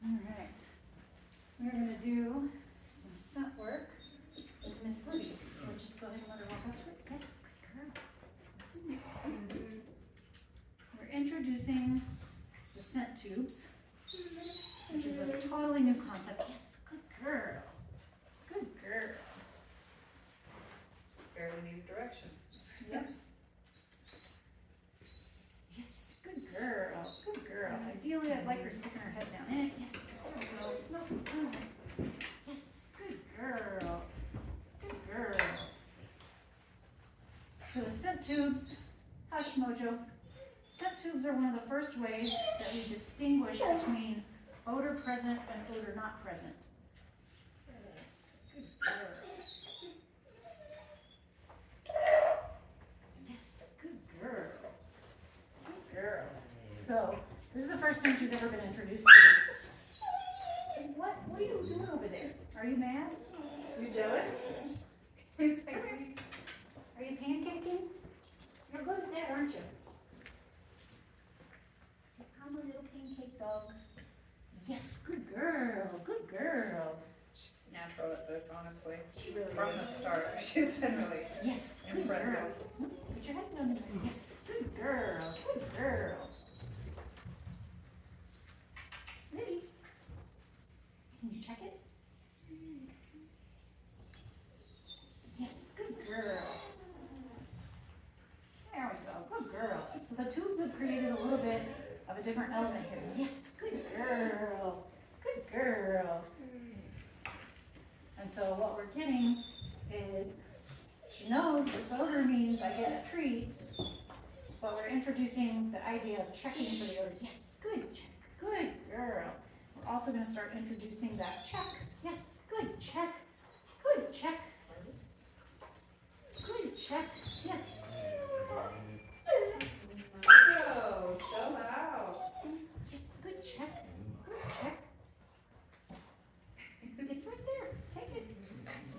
All right. We're going to do some scent work with Miss Libby. So just go ahead and let her walk up to it. Yes, good girl. That's it. We're introducing the scent tubes, which is a totally new concept. Yes, good girl. Good girl. Barely needed directions. Yep. Yes, good girl. Good girl. Ideally, I'd like her sticking her head down in it. Yes, there we go. No, no. Yes, good girl. Good girl. So the scent tubes, hush mojo. Scent tubes are one of the first ways that we distinguish between odor present and odor not present. Yes, good girl. Yes, good girl. Good girl. So, this is the first time she's ever been introduced to this. What are you doing over there? Are you mad? You jealous? Are you pancaking? You're good at that, aren't you? I'm a little pancake dog. Yes, good girl. Good girl. She's natural at this, honestly. She really From the is. start, she's been really Yes, good impressive. girl. Put your head down there. Yes, good girl. Good girl. Libby, can you check it? Yes, good girl. There we go. Good girl. So the tubes have created a little bit of a different element here. Yes, good girl. Good girl. And so what we're getting is, she knows this odor means I get a treat, but we're introducing the idea of checking for the odor. Yes, good check. Good girl. We're also going to start introducing that check. Yes, good check. Good check. Good check. Yes. Go, show out. Yes, good check. Good check. It's right there. Take it.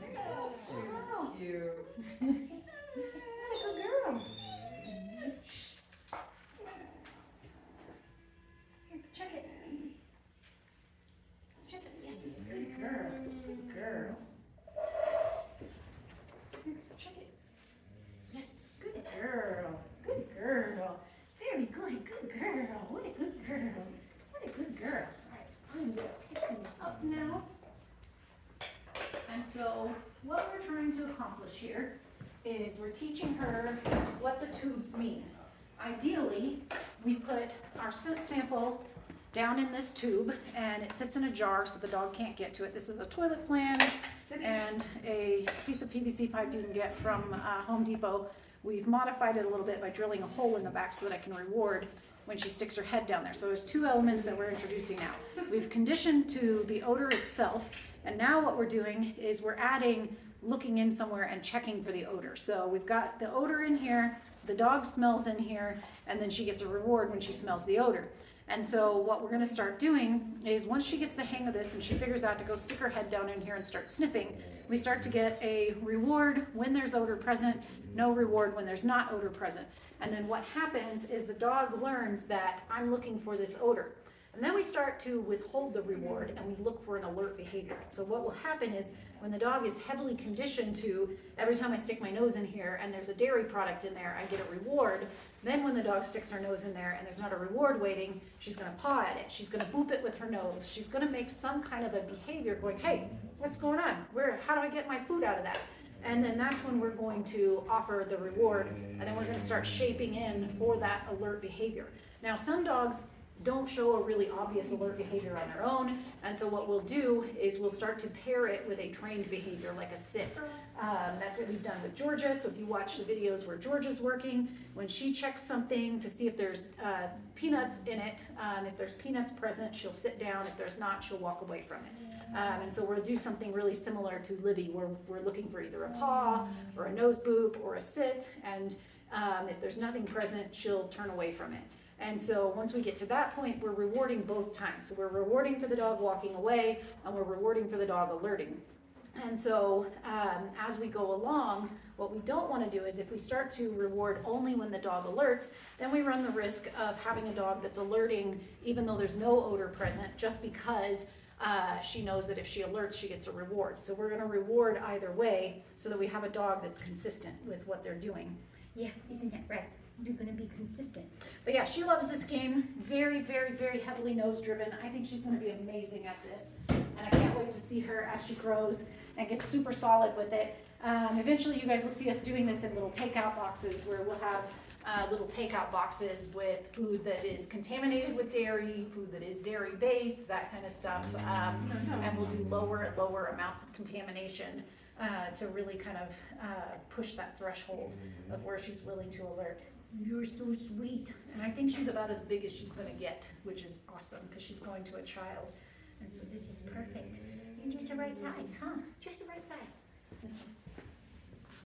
Good girl. You. Good girl. Here, check it. Check it. Yes, good girl. Good girl. Here, check it. Yes, good girl. Good girl. Very good. Good girl. What a good girl. What a good girl. All right, so I'm going to pick these up now. And so what we're trying to accomplish here is we're teaching her what the tubes mean. Ideally, we put our scent sample down in this tube and it sits in a jar so the dog can't get to it. This is a toilet plan and a piece of PVC pipe you can get from Home Depot. We've modified it a little bit by drilling a hole in the back so that I can reward when she sticks her head down there. So there's two elements that we're introducing now. We've conditioned to the odor itself, and now what we're doing is we're adding looking in somewhere and checking for the odor. So we've got the odor in here, the dog smells in here, and then she gets a reward when she smells the odor. And so what we're gonna start doing is once she gets the hang of this and she figures out to go stick her head down in here and start sniffing, we start to get a reward when there's odor present, no reward when there's not odor present. And then what happens is the dog learns that I'm looking for this odor. And then we start to withhold the reward and we look for an alert behavior. So what will happen is when the dog is heavily conditioned to every time I stick my nose in here and there's a dairy product in there, I get a reward. Then when the dog sticks her nose in there and there's not a reward waiting, she's gonna paw at it. She's gonna boop it with her nose. She's gonna make some kind of a behavior going, hey, what's going on? How do I get my food out of that? And then that's when we're going to offer the reward, and then we're gonna start shaping in for that alert behavior. Now, some dogs don't show a really obvious alert behavior on their own, and so what we'll do is we'll start to pair it with a trained behavior like a sit. That's what we've done with Georgia. So if you watch the videos where Georgia's working, when she checks something to see if there's peanuts in it, if there's peanuts present, she'll sit down. If there's not, she'll walk away from it. And so we'll do something really similar to Libby, where we're looking for either a paw or a nose boop or a sit, and if there's nothing present, she'll turn away from it. And so once we get to that point, we're rewarding both times. So we're rewarding for the dog walking away, and we're rewarding for the dog alerting. And so as we go along, what we don't want to do is if we start to reward only when the dog alerts, then we run the risk of having a dog that's alerting even though there's no odor present, just because she knows that if she alerts, she gets a reward. So we're going to reward either way so that we have a dog that's consistent with what they're doing. Yeah, isn't that right? You're going to be consistent. But yeah, she loves this game. Very, very, very heavily nose driven. I think she's going to be amazing at this. And I can't wait to see her as she grows and gets super solid with it. Eventually you guys will see us doing this in little takeout boxes where we'll have little takeout boxes with food that is contaminated with dairy, food that is dairy based, that kind of stuff. And we'll do lower and lower amounts of contamination to really kind of push that threshold of where she's willing to alert. You're so sweet. And I think she's about as big as she's gonna get, which is awesome because she's going to a child. And so this is perfect. You're just the right size, huh? Just the right size.